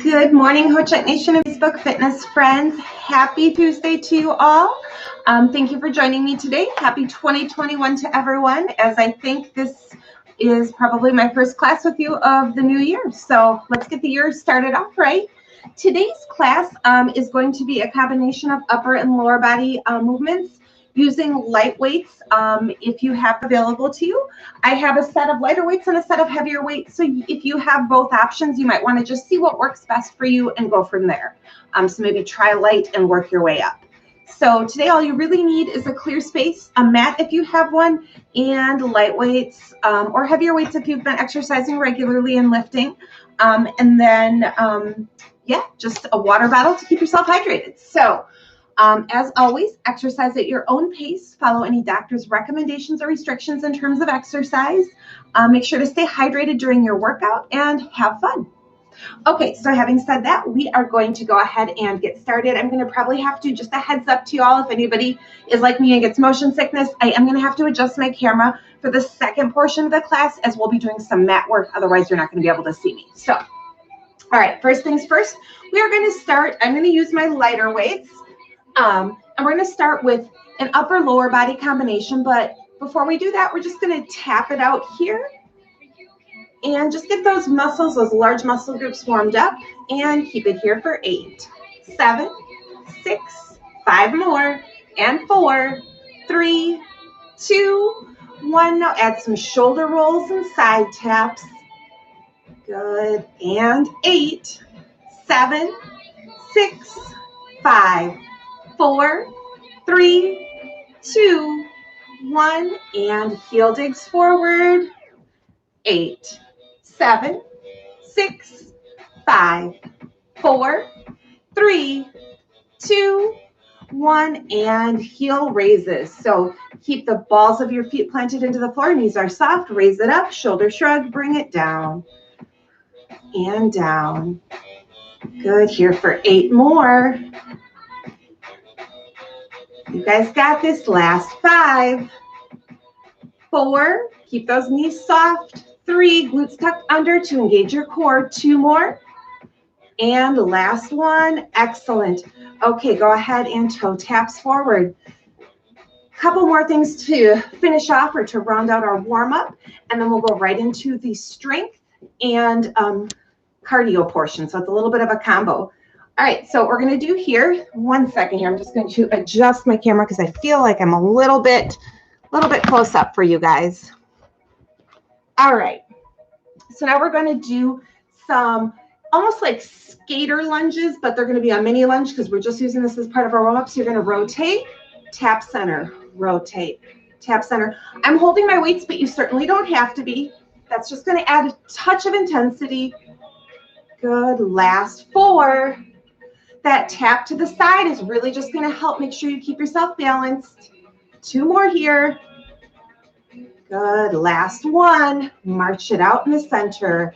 Good morning, Ho Chunk Nation and Facebook fitness friends. Happy Tuesday to you all. Thank you for joining me today. Happy 2021 to everyone, as I think this is probably my first class with you of the new year. So let's get the year started off right. Today's class is going to be a combination of upper and lower body movements using light weights if you have available to you. I have a set of lighter weights and a set of heavier weights. So if you have both options, you might want to just see what works best for you and go from there. So maybe try light and work your way up. So today all you really need is a clear space, a mat if you have one, and light weights or heavier weights if you've been exercising regularly and lifting. And then, just a water bottle to keep yourself hydrated. So as always, exercise at your own pace. Follow any doctor's recommendations or restrictions in terms of exercise. Make sure to stay hydrated during your workout and have fun. Okay, so having said that, we are going to go ahead and get started. I'm going to probably have to, just a heads up to you all, if anybody is like me and gets motion sickness, I am going to have to adjust my camera for the second portion of the class, as we'll be doing some mat work. Otherwise, you're not going to be able to see me. So, all right, first things first, we are going to start. I'm going to use my lighter weights. And we're going to start with an upper-lower body combination, but before we do that, we're just going to tap it out here and just get those muscles, those large muscle groups warmed up, and keep it here for 8, 7, 6, 5 more, and 4, 3, 2, 1. Now add some shoulder rolls and side taps. Good. And 8, 7, 6, 5, 4, 3, 2, 1, and heel digs forward. 8, 7, 6, 5, 4, 3, 2, 1, and heel raises. So keep the balls of your feet planted into the floor. Knees are soft. Raise it up. Shoulder shrug. Bring it down and down. Good. Here for 8 more. You guys got this. Last 5, 4, keep those knees soft. 3, glutes tucked under to engage your core. 2 more. And last one. Excellent. Okay, go ahead and toe taps forward. Couple more things to finish off or to round out our warm-up, and then we'll go right into the strength and cardio portion. So it's a little bit of a combo. All right, so what we're going to do here, one second here, I'm just going to adjust my camera because I feel like I'm a little bit close up for you guys. All right, so now we're going to do some almost like skater lunges, but they're going to be a mini lunge because we're just using this as part of our warm-up. So you're going to rotate, tap center, rotate, tap center. I'm holding my weights, but you certainly don't have to be. That's just going to add a touch of intensity. Good. Last 4. That tap to the side is really just going to help make sure you keep yourself balanced. 2 more here. Good. Last 1. March it out in the center.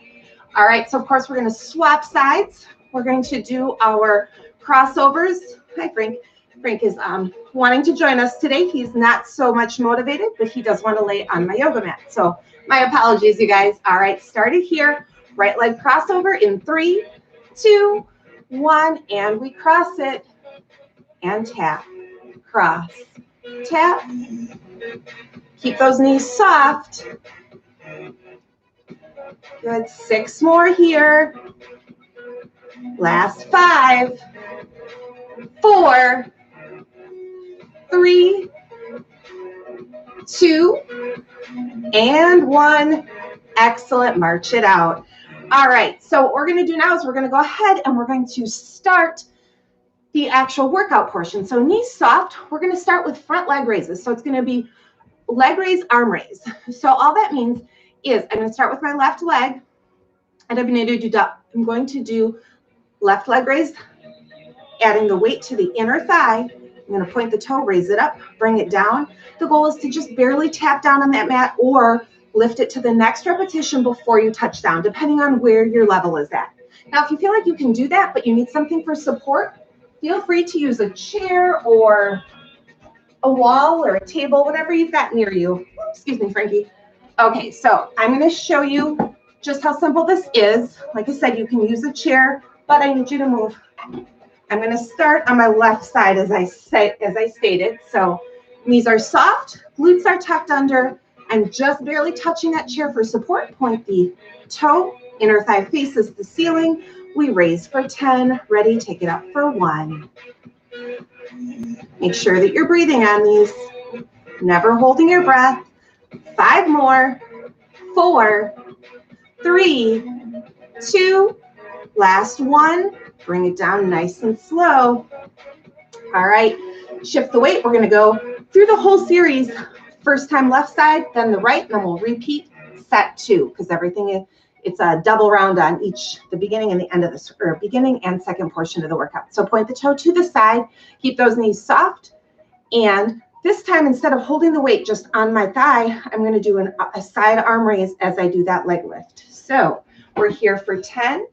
All right. So, of course, we're going to swap sides. We're going to do our crossovers. Hi, Frank. Frank is wanting to join us today. He's not so much motivated, but he does want to lay on my yoga mat. So my apologies, you guys. All right. Started here. Right leg crossover in 3, 2, 1, and we cross it and tap, cross, tap. Keep those knees soft. Good. 6 more here. Last 5, 4, 3, 2, and 1. Excellent. March it out. All right, so what we're going to do now is we're going to go ahead and we're going to start the actual workout portion. So knees soft, we're going to start with front leg raises. So it's going to be leg raise, arm raise. So all that means is I'm going to start with my left leg, and I'm going to do left leg raise, adding the weight to the inner thigh. I'm going to point the toe, raise it up, bring it down. The goal is to just barely tap down on that mat or lift it to the next repetition before you touch down, depending on where your level is at. Now, if you feel like you can do that, but you need something for support, feel free to use a chair or a wall or a table, whatever you've got near you. Excuse me, Frankie. Okay, so I'm going to show you just how simple this is. Like I said, you can use a chair but I need you to move. I'm going to start on my left side as I stated. So knees are soft, glutes are tucked under, and just barely touching that chair for support. Point the toe, inner thigh faces the ceiling. We raise for 10. Ready? Take it up for 1. Make sure that you're breathing on these. Never holding your breath. 5 more. 4, 3, 2, last 1. Bring it down nice and slow. All right, shift the weight. We're going to go through the whole series. First time left side, then the right, and then we'll repeat set 2 because everything it's a double round on the beginning and the end of this, or beginning and second portion of the workout. So point the toe to the side, keep those knees soft, and this time instead of holding the weight just on my thigh, I'm going to do a side arm raise as I do that leg lift. So we're here for 10.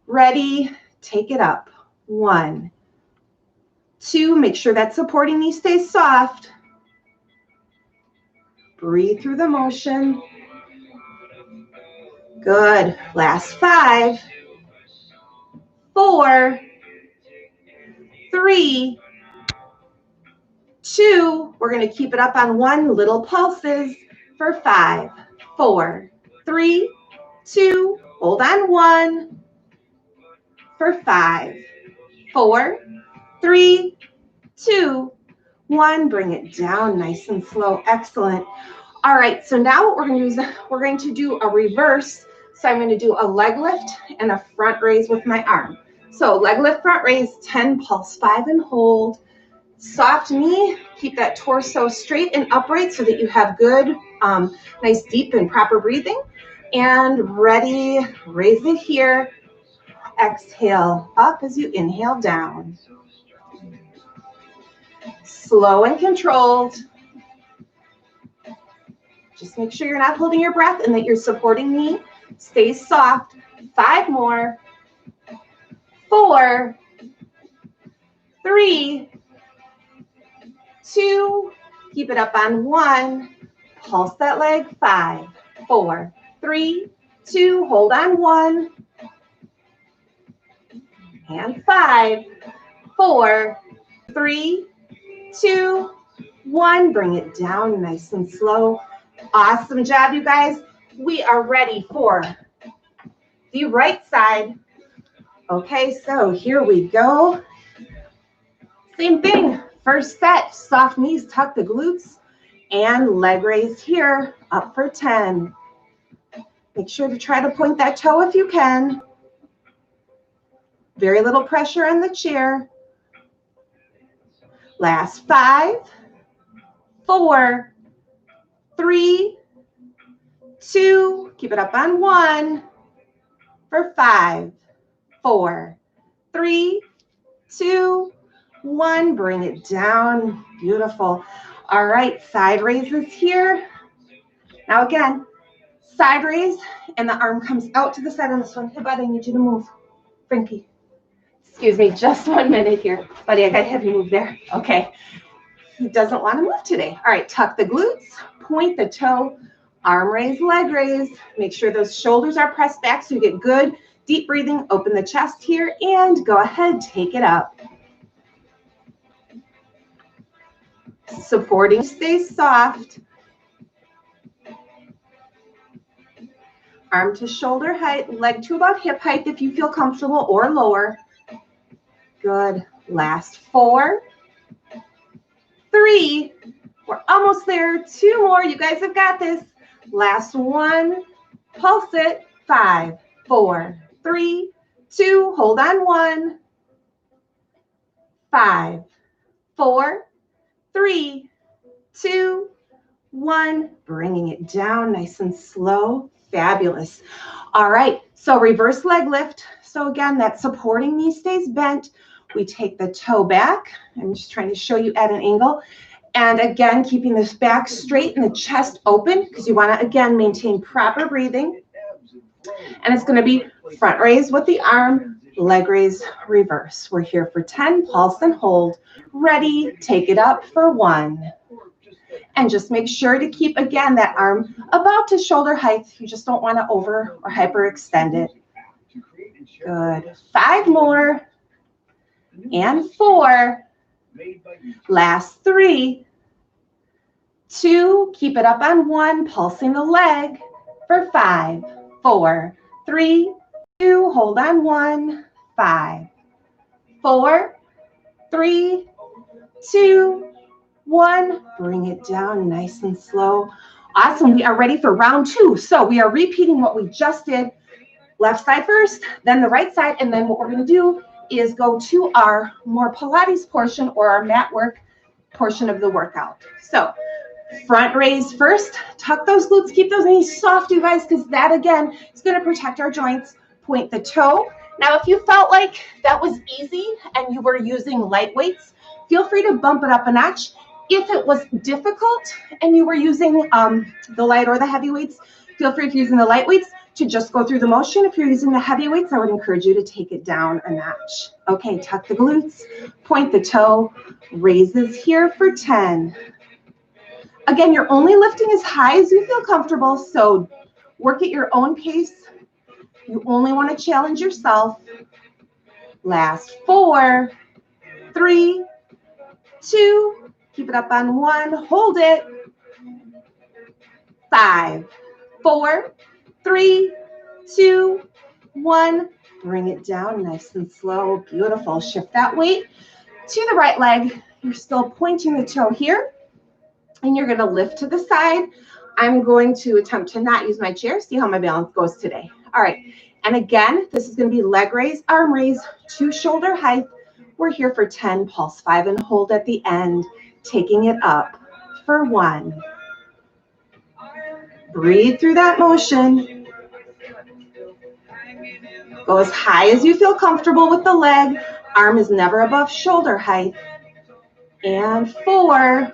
Ready? Take it up. 1, 2, make sure that supporting knee stays soft. Breathe through the motion. Good. Last 5, 4, 3, 2. We're going to keep it up on 1. Little pulses for 5, 4, 3, 2. Hold on 1 for 5, 4, 3, 2, 1. Bring it down nice and slow. Excellent. All right, so now what we're going to do is we're going to do a reverse. So I'm going to do a leg lift and a front raise with my arm. So leg lift, front raise, 10, pulse 5 and hold. Soft knee, keep that torso straight and upright so that you have good, nice deep and proper breathing. And ready, raise it here. Exhale up as you inhale down. Slow and controlled. Just make sure you're not holding your breath and that your supporting knee stays soft. 5 more. 4, 3, 2. Keep it up on 1. Pulse that leg. 5, 4, 3, 2. Hold on 1. And 5, 4, 3, 2, 1. Bring it down nice and slow. Awesome job, you guys. We are ready for the right side. Okay, so here we go. Same thing. First set, soft knees, tuck the glutes, and leg raise here, up for 10. Make sure to try to point that toe if you can. Very little pressure on the chair. Last 5, 4, 3, 2, keep it up on 1 for 5, 4, 3, 2, 1. Bring it down. Beautiful. All right, side raises here. Now again, side raise, and the arm comes out to the side on this one. Hey, buddy, I need you to move. Frankie. Excuse me, just 1 minute here. Buddy, I got to have you move there. Okay. He doesn't want to move today. All right, tuck the glutes, point the toe, arm raise, leg raise. Make sure those shoulders are pressed back so you get good deep breathing. Open the chest here and go ahead, take it up. Supporting stays soft. Arm to shoulder height, leg to about hip height if you feel comfortable or lower. Good. Last 4, 3, we're almost there. 2 more. You guys have got this. Last 1. Pulse it. 5, 4, 3, 2. Hold on 1. 5, 4, 3, 2, 1. Bringing it down nice and slow. Fabulous. All right. So reverse leg lift. So again, that supporting knee stays bent. We take the toe back. I'm just trying to show you at an angle. And again, keeping this back straight and the chest open because you want to, again, maintain proper breathing. And it's going to be front raise with the arm, leg raise, reverse. We're here for 10. Pulse and hold. Ready. Take it up for 1. And just make sure to keep, again, that arm about to shoulder height. You just don't want to over or hyperextend it. Good. 5 more. And 4. Last 3. 2. Keep it up on 1, pulsing the leg for 5, 4, 3, 2. Hold on 1, 5, 4, 3, 2, 1. Bring it down nice and slow. Awesome. We are ready for round 2. So we are repeating what we just did. Left side first, then the right side, and then what we're going to do is go to our more Pilates portion or our mat work portion of the workout. So front raise first, tuck those glutes, keep those knees soft, you guys, because that again is going to protect our joints. Point the toe. Now, if you felt like that was easy and you were using light weights, feel free to bump it up a notch. If it was difficult and you were using the light or the heavy weights, feel free if you're using the light weights to just go through the motion. If you're using the heavy weights, I would encourage you to take it down a notch. Okay, tuck the glutes, point the toe, raises here for 10. Again, you're only lifting as high as you feel comfortable, so work at your own pace. You only want to challenge yourself. Last 4, 3, 2, keep it up on 1, hold it. 5, 4, 3, 2, 1. Bring it down nice and slow. Beautiful. Shift that weight to the right leg. You're still pointing the toe here, and you're going to lift to the side. I'm going to attempt to not use my chair, see how my balance goes today. All right. And again, this is going to be leg raise, arm raise to shoulder height. We're here for 10, pulse 5 and hold at the end, taking it up for 1. Breathe through that motion. Go as high as you feel comfortable with the leg. Arm is never above shoulder height. And 4,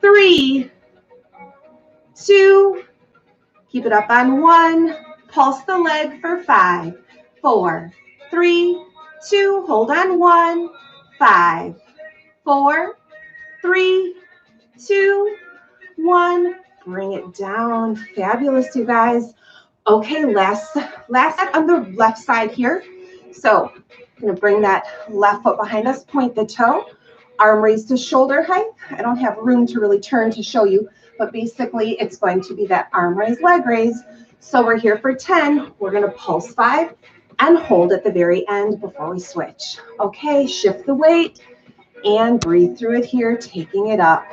3, 2, keep it up on 1. Pulse the leg for 5, 4, 3, 2, hold on 1, 5, 4, 3, 2, 1. Bring it down. Fabulous, you guys. Okay, last on the left side here. So I'm going to bring that left foot behind us, point the toe, arm raised to shoulder height. I don't have room to really turn to show you, but basically it's going to be that arm raise, leg raise. So we're here for 10. We're going to pulse 5 and hold at the very end before we switch. Okay, shift the weight and breathe through it here, taking it up.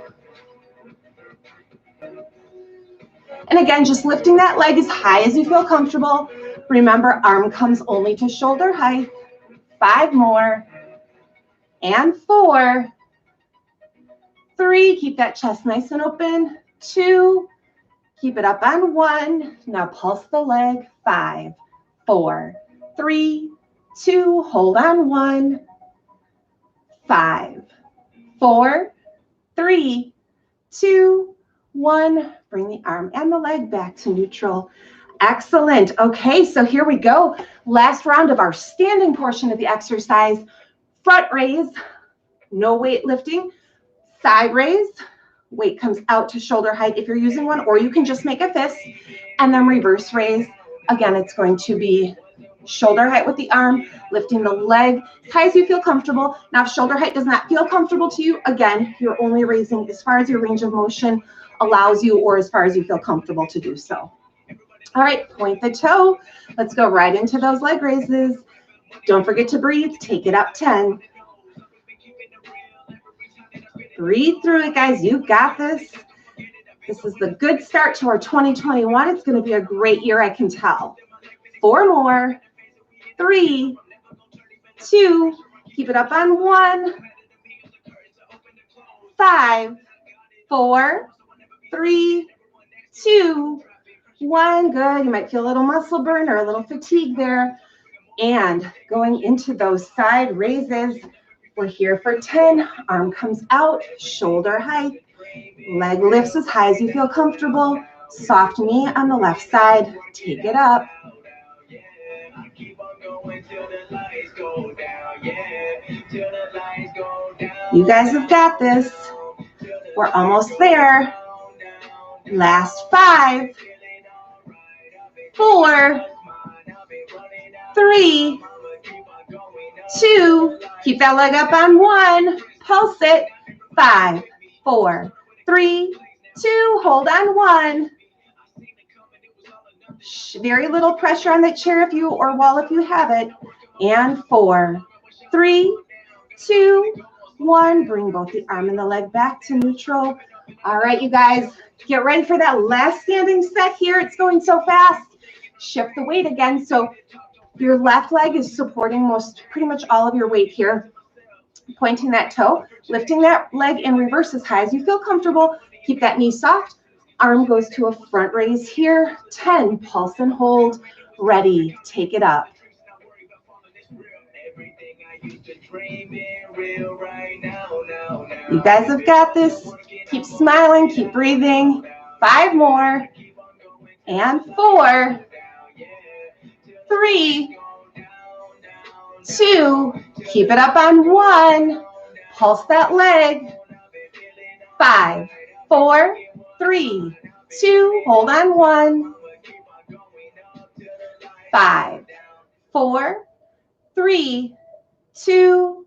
And again, just lifting that leg as high as you feel comfortable. Remember, arm comes only to shoulder height. 5 more. And 4, 3, keep that chest nice and open. 2, keep it up on 1. Now pulse the leg. 5, 4, 3, 2, hold on 1. 5, 4, 3, 2, 1. Bring the arm and the leg back to neutral. Excellent. Okay, so here we go. Last round of our standing portion of the exercise. Front raise, no weight lifting. Side raise, weight comes out to shoulder height if you're using one, or you can just make a fist. And then reverse raise. Again, it's going to be shoulder height with the arm, lifting the leg as high as you feel comfortable. Now, if shoulder height does not feel comfortable to you, again, you're only raising as far as your range of motion allows you, or as far as you feel comfortable to do so. All right, point the toe. Let's go right into those leg raises. Don't forget to breathe. Take it up 10. Breathe through it, guys. You got this. This is the good start to our 2021. It's going to be a great year, I can tell. 4 more. 3, 2, keep it up on 1. 5, 4, 3, 2, 1. Good. You might feel a little muscle burn or a little fatigue there. And going into those side raises, we're here for 10. Arm comes out, shoulder height. Leg lifts as high as you feel comfortable. Soft knee on the left side. Take it up. You guys have got this. We're almost there. Last 5, 4, 3, 2, keep that leg up on 1, pulse it, 5, 4, 3, 2, hold on 1. Very little pressure on the chair if you or wall if you have it. And 4, 3, 2, 1. Bring both the arm and the leg back to neutral. All right, you guys, get ready for that last standing set here. It's going so fast. Shift the weight again. So your left leg is supporting pretty much all of your weight here. Pointing that toe, lifting that leg in reverse as high as you feel comfortable. Keep that knee soft. Arm goes to a front raise here. 10, pulse and hold. Ready, take it up. You guys have got this. Keep smiling, keep breathing. 5 more. And 4, 3, 2, keep it up on 1. Pulse that leg. 5, 4, 3, 2, hold on 1. 5, 4, 3, 2,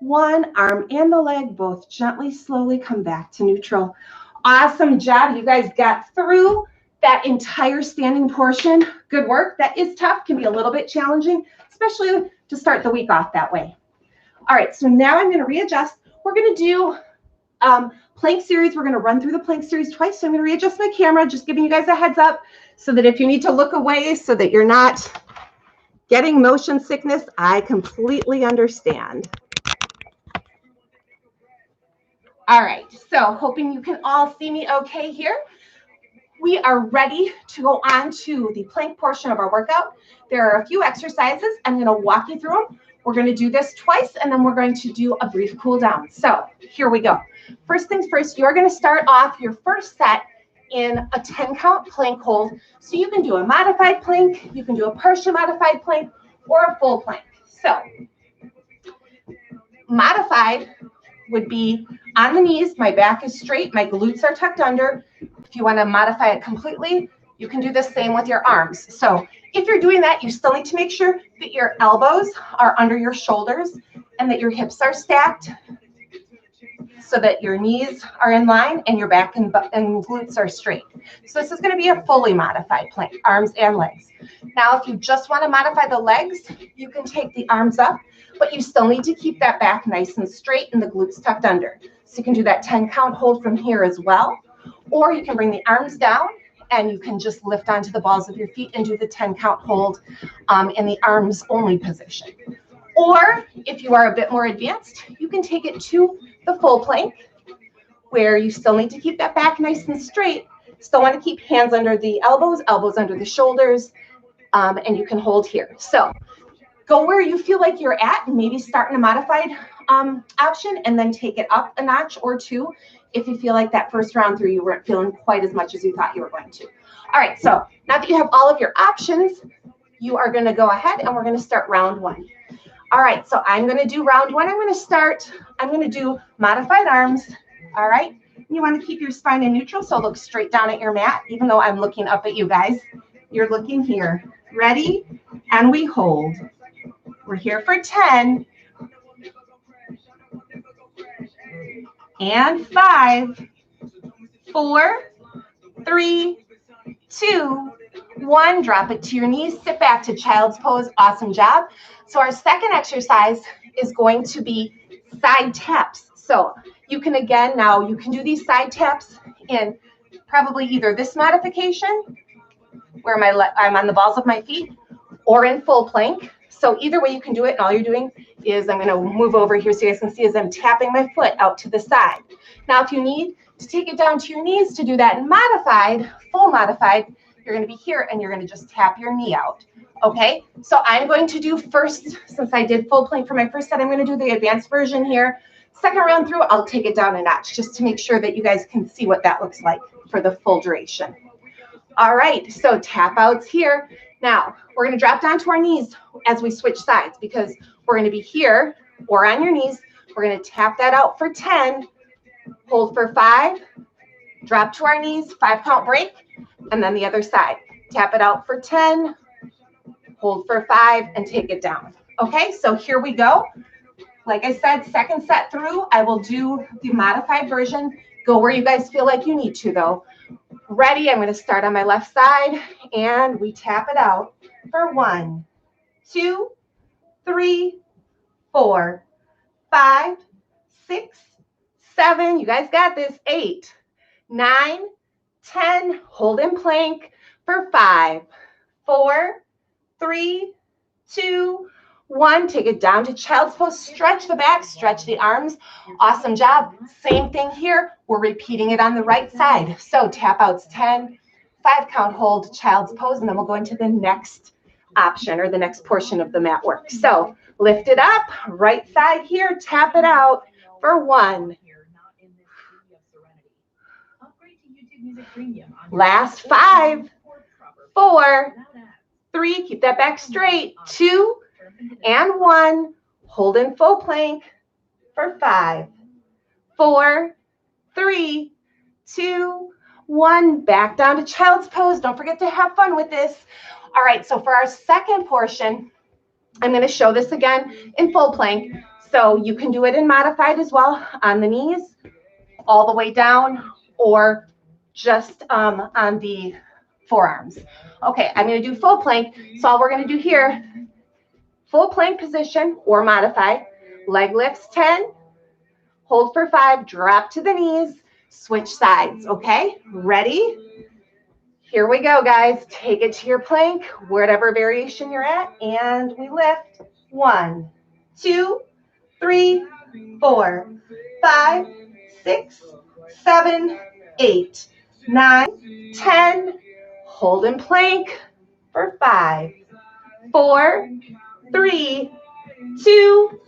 1. Arm and the leg both gently, slowly come back to neutral. Awesome job. You guys got through that entire standing portion. Good work. That is tough, can be a little bit challenging, especially to start the week off that way. All right, so now I'm going to readjust. We're going to do plank series. We're going to run through the plank series twice. So I'm going to readjust my camera, just giving you guys a heads up so that if you need to look away so that you're not getting motion sickness, I completely understand. All right, so hoping you can all see me okay here. We are ready to go on to the plank portion of our workout. There are a few exercises. I'm going to walk you through them. We're going to do this twice, and then we're going to do a brief cool down. So here we go. First things first, you're going to start off your first set in a 10 count plank hold. So you can do a modified plank, you can do a partial modified plank, or a full plank. So modified would be on the knees, my back is straight, my glutes are tucked under. If you want to modify it completely, you can do the same with your arms. So if you're doing that, you still need to make sure that your elbows are under your shoulders and that your hips are stacked so that your knees are in line and your back and glutes are straight. So this is going to be a fully modified plank, arms and legs. Now, if you just want to modify the legs, you can take the arms up, but you still need to keep that back nice and straight and the glutes tucked under. So you can do that 10 count hold from here as well, or you can bring the arms down and you can just lift onto the balls of your feet and do the 10 count hold in the arms only position. Or if you are a bit more advanced, you can take it to the full plank where you still need to keep that back nice and straight. Still want to keep hands under the elbows, elbows under the shoulders, and you can hold here. So go where you feel like you're at and maybe start in a modified option and then take it up a notch or two if you feel like that first round through you weren't feeling quite as much as you thought you were going to. All right, so now that you have all of your options, you are going to go ahead and we're going to start round 1. All right, so I'm going to do round 1. I'm going to do modified arms. All right, you want to keep your spine in neutral, so look straight down at your mat, even though I'm looking up at you guys. You're looking here. Ready? And we hold. We're here for 10. And 5, 4, 3, 2, 1. Drop it to your knees. Sit back to child's pose. Awesome job. So our second exercise is going to be side taps. So you can, again, now you can do these side taps in probably either this modification, where I'm on the balls of my feet, or in full plank. So either way you can do it, and all you're doing is I'm going to move over here so you guys can see as I'm tapping my foot out to the side. Now, if you need to take it down to your knees to do that in modified, full modified, you're going to be here and you're going to just tap your knee out. Okay, so I'm going to do first, since I did full plank for my first set, I'm going to do the advanced version here. Second round through, I'll take it down a notch just to make sure that you guys can see what that looks like for the full duration. All right, so tap outs here. Now, we're going to drop down to our knees as we switch sides because we're going to be here or on your knees. We're going to tap that out for 10, hold for 5, drop to our knees, 5 count break, and then the other side. Tap it out for 10, hold for 5, and take it down. Okay, so here we go. Like I said, second set through, I will do the modified version. Go where you guys feel like you need to, though. Ready? I'm going to start on my left side, and we tap it out for 1, 2, 3, 4, 5, 6, 7. You guys got this. 8, 9, 10. Hold in plank for 5, 4, 3, 2, 1. Take it down to child's pose. Stretch the back, stretch the arms. Awesome job. Same thing here. We're repeating it on the right side. So tap outs 10, 5 count hold, child's pose, and then we'll go into the next option or the next portion of the mat work. So lift it up, right side here, tap it out for 1. Last 5, 4, 3, keep that back straight, 2, and 1. Hold in full plank for 5, 4, 3, 2, 1. Back down to child's pose. Don't forget to have fun with this. All right, so for our second portion, I'm going to show this again in full plank. So you can do it in modified as well, on the knees, all the way down, or just on the forearms. Okay, I'm going to do full plank. So all we're going to do here, full plank position or modified, leg lifts 10, hold for 5, drop to the knees, switch sides, okay? Ready? Here we go, guys. Take it to your plank, whatever variation you're at, and we lift. 1, 2, 3, 4, 5, 6, 7, 8, 9, 10. Hold in plank for 5, 4, 3, 2,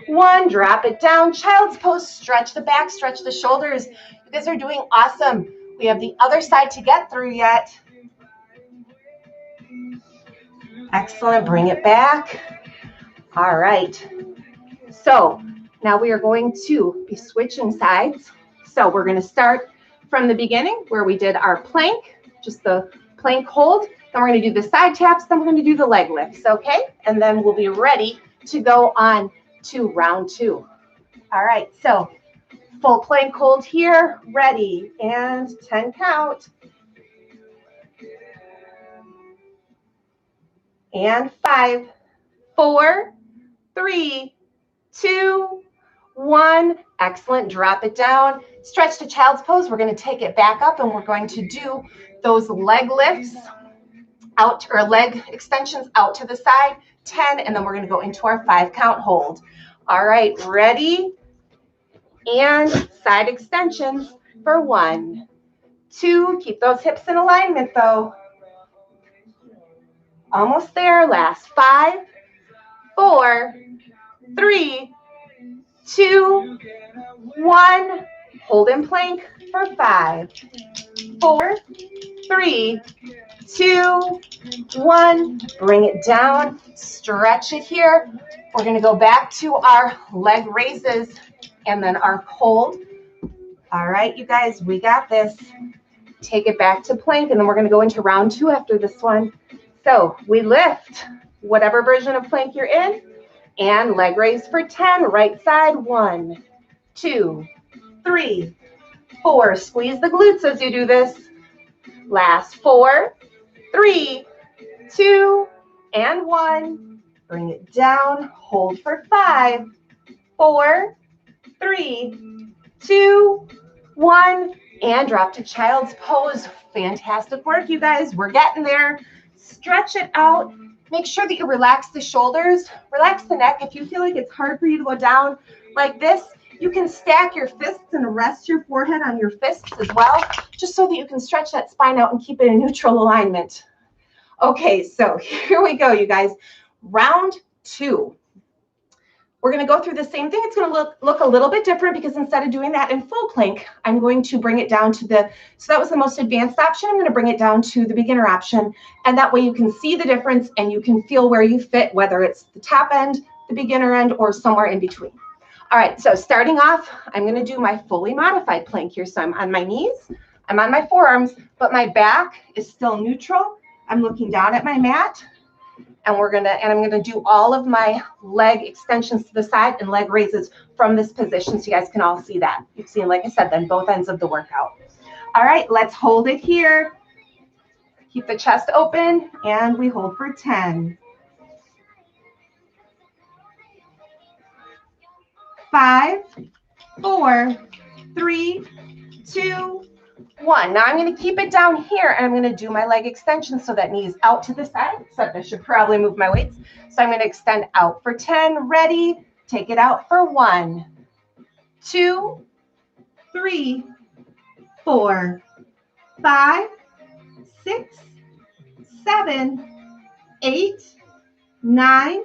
1. Drop it down. Child's pose. Stretch the back, stretch the shoulders. You guys are doing awesome. We have the other side to get through yet. Excellent. Bring it back. All right. So now we are going to be switching sides. So we're going to start from the beginning where we did our plank, just the plank hold. Then we're going to do the side taps. Then we're going to do the leg lifts. Okay. And then we'll be ready to go on to round 2. All right. So full plank hold here, ready, and 10 count. And 5, 4, 3, 2, 1. Excellent. Drop it down. Stretch to child's pose. We're going to take it back up, and we're going to do those leg lifts out, or leg extensions out to the side, 10, and then we're going to go into our 5 count hold. All right, ready? And side extensions for 1, 2. Keep those hips in alignment, though. Almost there. Last 5, 4, 3, 2, 1. Hold in plank for 5, 4, 3, 2, 1. Bring it down. Stretch it here. We're going to go back to our leg raises and then our hold. All right, you guys, we got this. Take it back to plank, and then we're going to go into round 2 after this one. So we lift whatever version of plank you're in, and leg raise for 10. Right side. 1, 2, 3, 4. Squeeze the glutes as you do this. Last 4, 3, 2, and 1. Bring it down. Hold for 5, 4, 3, 2, 1, and drop to child's pose. Fantastic work, you guys. We're getting there. Stretch it out. Make sure that you relax the shoulders, relax the neck. If you feel like it's hard for you to go down like this, you can stack your fists and rest your forehead on your fists as well, just so that you can stretch that spine out and keep it in neutral alignment. Okay, so here we go, you guys. Round 2. We're going to go through the same thing. It's going to look a little bit different because instead of doing that in full plank, I'm going to bring it down to so that was the most advanced option. I'm going to bring it down to the beginner option. And that way you can see the difference and you can feel where you fit, whether it's the top end, the beginner end, or somewhere in between. All right, so starting off, I'm going to do my fully modified plank here. So I'm on my knees, I'm on my forearms, but my back is still neutral. I'm looking down at my mat. and I'm gonna do all of my leg extensions to the side and leg raises from this position so you guys can all see that. You've seen, like I said, then both ends of the workout. All right, let's hold it here. Keep the chest open, and we hold for 10. 5, 4, 3, 2, 1. Now I'm going to keep it down here, and I'm going to do my leg extension so that knee's out to the side, except I should probably move my weights. So I'm going to extend out for 10. Ready? Take it out for 1, 2, 3, 4, 5, 6, 7, 8, 9,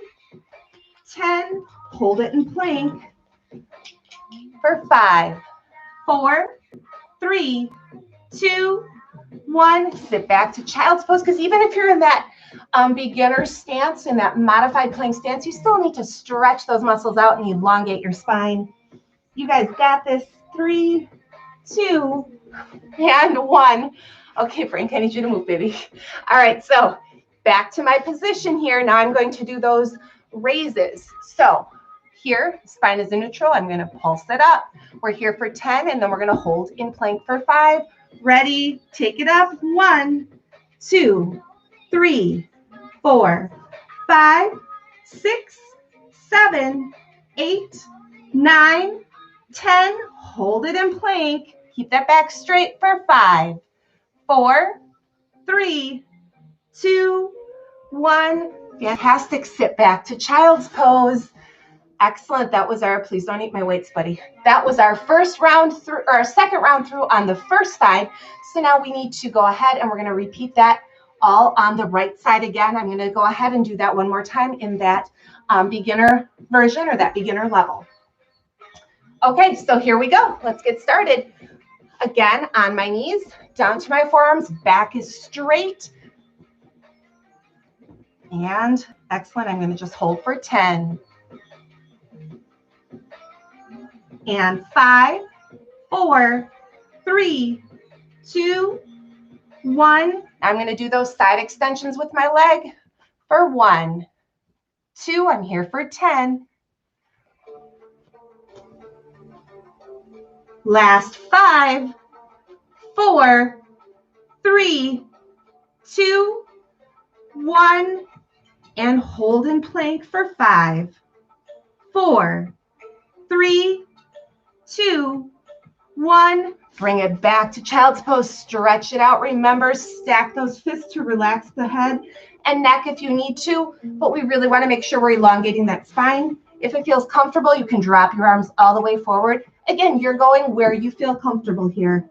10. Hold it in plank for 5, 4, 3, 2, 1. Sit back to child's pose, because even if you're in that beginner stance, in that modified plank stance, you still need to stretch those muscles out and elongate your spine. You guys got this. 3, 2, and 1. Okay, Frank, I need you to move, baby. All right, so back to my position here. Now I'm going to do those raises. So here, spine is in neutral. I'm going to pulse it up. We're here for 10, and then we're going to hold in plank for 5. Ready? Take it up. 1, 2, 3, 4, 5, 6, 7, 8, 9, 10. Hold it in plank. Keep that back straight for 5, 4, 3, 2, 1. Fantastic. Sit back to child's pose. Excellent. That was our, please don't eat my weights, buddy. That was our first round through, or our second round through on the first side. So now we need to go ahead and we're going to repeat that all on the right side again. I'm going to go ahead and do that one more time in that beginner version, or that beginner level. Okay, so here we go. Let's get started. Again, on my knees, down to my forearms, back is straight. And excellent. I'm going to just hold for 10. And 5, 4, 3, 2, 1. I'm going to do those side extensions with my leg for 1, 2. I'm here for 10. Last 5, 4, 3, 2, 1. And hold in plank for 5, 4, 3, 2, 1. Bring it back to child's pose. Stretch it out. Remember, stack those fists to relax the head and neck if you need to, but we really want to make sure we're elongating that spine. If it feels comfortable, you can drop your arms all the way forward. Again, you're going where you feel comfortable here.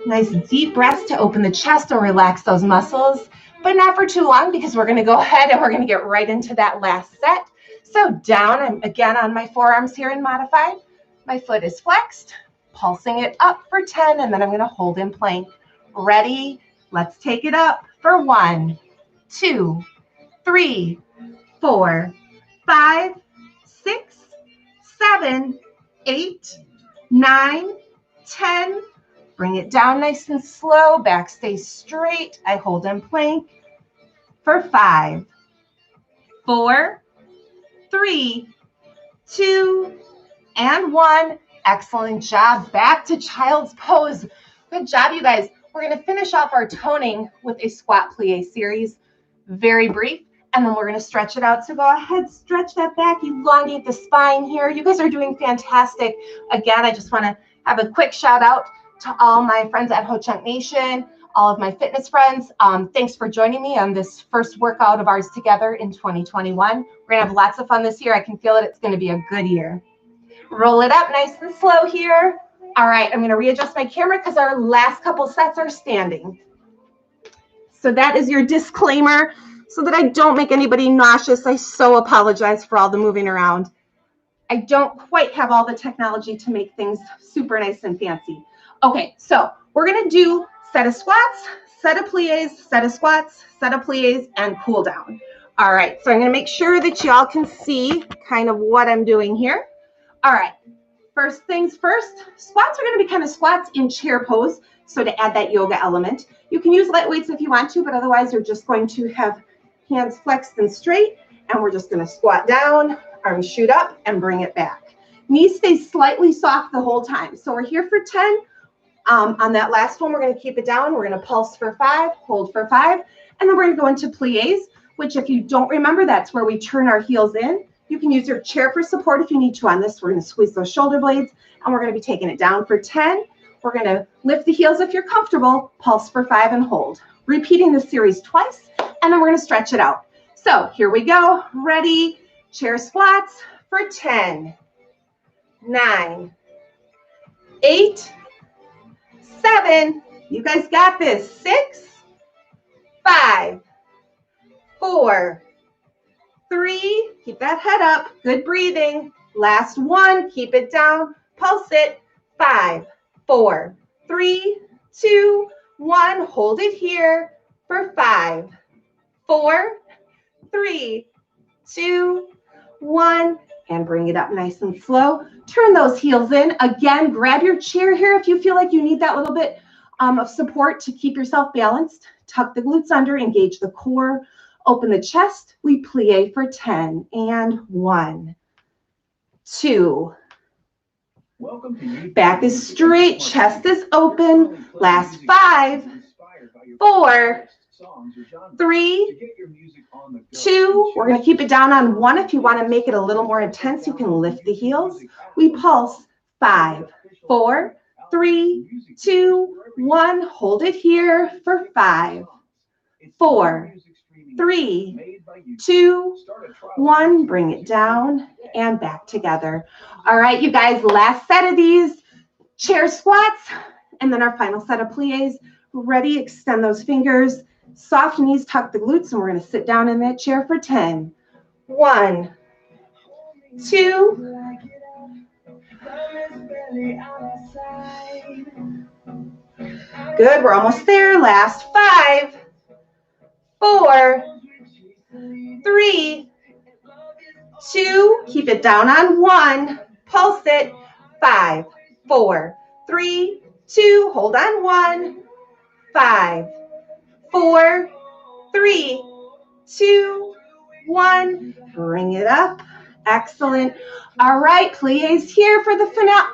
Nice deep breaths to open the chest and relax those muscles, but not for too long, because we're going to go ahead and we're going to get right into that last set. So down, I'm again on my forearms here in modified. My foot is flexed, pulsing it up for 10, and then I'm going to hold in plank. Ready? Let's take it up for 1, 2, 3, 4, 5, 6, 7, 8, 9, 10. Bring it down nice and slow. Back stays straight. I hold in plank for 5, 4, 3, 2, and 1. Excellent job. Back to child's pose. Good job, you guys. We're going to finish off our toning with a squat plie series. Very brief. And then we're going to stretch it out. So go ahead, stretch that back, elongate the spine here. You guys are doing fantastic. Again, I just want to have a quick shout out to all my friends at Ho Chunk Nation, all of my fitness friends. Thanks for joining me on this first workout of ours together in 2021. We're going to have lots of fun this year. I can feel it. It's going to be a good year. Roll it up nice and slow here. All right, I'm going to readjust my camera because our last couple sets are standing. So that is your disclaimer, so that I don't make anybody nauseous. I so apologize for all the moving around. I don't quite have all the technology to make things super nice and fancy. Okay, so we're going to do set of squats, set of plies, set of squats, set of plies, and cool down. All right, so I'm going to make sure that y'all can see kind of what I'm doing here. All right, first things first, squats are going to be kind of squats in chair pose. So to add that yoga element, you can use light weights if you want to, but otherwise you're just going to have hands flexed and straight, and we're just going to squat down, arms shoot up, and bring it back. Knees stay slightly soft the whole time. So we're here for 10. On that last one, we're going to keep it down. We're going to pulse for 5, hold for 5, and then we're going to go into plies, which if you don't remember, that's where we turn our heels in. You can use your chair for support if you need to on this. We're going to squeeze those shoulder blades, and we're going to be taking it down for 10. We're going to lift the heels if you're comfortable, pulse for 5, and hold. Repeating the series twice, and then we're going to stretch it out. So here we go. Ready? Chair squats for 10, 9, 8, 7. You guys got this. 6, 5, 4, 3. Keep that head up. Good breathing. Last one. Keep it down. Pulse it. 5, 4, 3, 2, 1. Hold it here for 5, 4, 3, 2, 1. And bring it up nice and slow. Turn those heels in. Again, grab your chair here if you feel like you need that little bit of support to keep yourself balanced. Tuck the glutes under, engage the core, open the chest. We plie for 10. And 1, 2. Back is straight, chest is open. Last 5, 4, 3, 2. We're going to keep it down on 1. If you want to make it a little more intense, you can lift the heels. We pulse 5, 4, 3, 2, 1. Hold it here for 5, 4, 3, 2, 1. Bring it down and back together. All right, you guys, last set of these chair squats, and then our final set of plies. Ready? Extend those fingers. Soft knees, tuck the glutes, and we're going to sit down in that chair for 10. 1, 2. Good. We're almost there. Last 5, 4, 3, 2. Keep it down on 1. Pulse it. 5, 4, 3, 2. Hold on 1. 5, 4, 3, 2, 1. Bring it up. Excellent. All right, plies here for the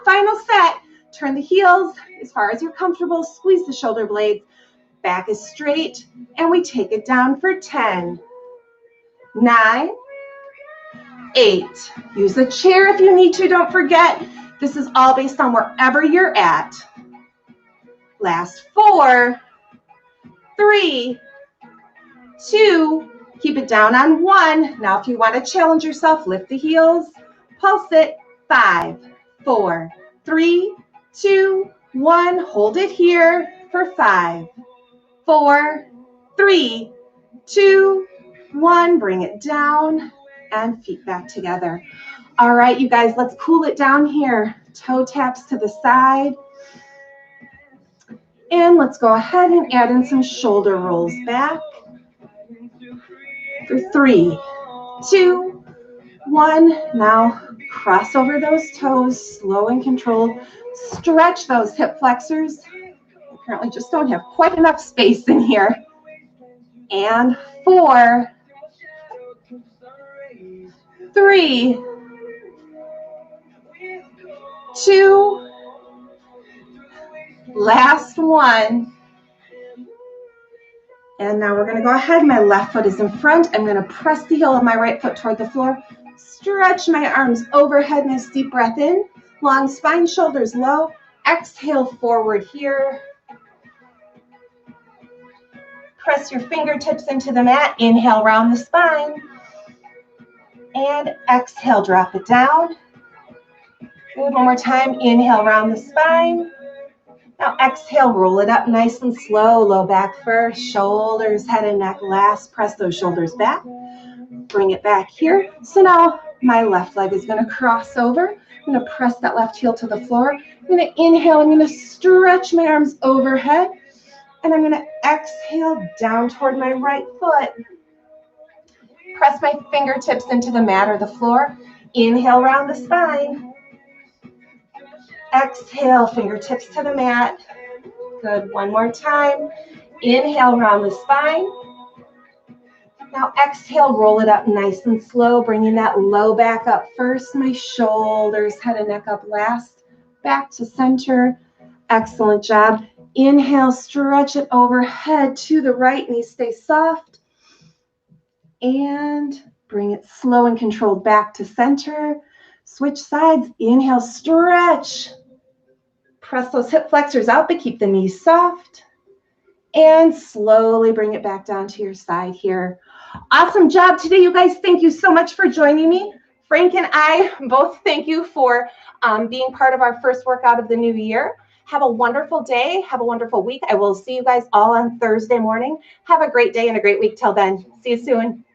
final set. Turn the heels as far as you're comfortable. Squeeze the shoulder blades. Back is straight, and we take it down for 10, 9, 8. Use the chair if you need to. Don't forget, this is all based on wherever you're at. Last 4, 3, 2. Keep it down on 1. Now, if you want to challenge yourself, lift the heels. Pulse it. 5, 4, 3, 2, 1. Hold it here for 5, 4, 3, 2, 1. Bring it down and feet back together. All right, you guys, let's cool it down here. Toe taps to the side. And let's go ahead and add in some shoulder rolls back. For 3, 2, 1. Now cross over those toes, slow and controlled. Stretch those hip flexors. Apparently just don't have quite enough space in here. And 4, 3, 2, last 1. And now we're going to go ahead. My left foot is in front. I'm going to press the heel of my right foot toward the floor. Stretch my arms overhead. Nice deep breath in. Long spine, shoulders low. Exhale forward here. Press your fingertips into the mat. Inhale, round the spine. And exhale, drop it down. Good. One more time. Inhale, round the spine. Now exhale, roll it up nice and slow. Low back first, shoulders, head and neck last. Press those shoulders back. Bring it back here. So now my left leg is going to cross over. I'm going to press that left heel to the floor. I'm going to inhale. I'm going to stretch my arms overhead. And I'm going to exhale down toward my right foot. Press my fingertips into the mat or the floor. Inhale, round the spine. Exhale, fingertips to the mat. Good. One more time. Inhale, round the spine. Now exhale, roll it up nice and slow, bringing that low back up first. My shoulders, head and neck up last. Back to center. Excellent job. Inhale, stretch it overhead to the right. Knees stay soft. And bring it slow and controlled back to center. Switch sides. Inhale, stretch. Press those hip flexors out, but keep the knees soft. And slowly bring it back down to your side here. Awesome job today, you guys. Thank you so much for joining me. Frank and I both thank you for being part of our first workout of the new year. Have a wonderful day. Have a wonderful week. I will see you guys all on Thursday morning. Have a great day and a great week till then. See you soon.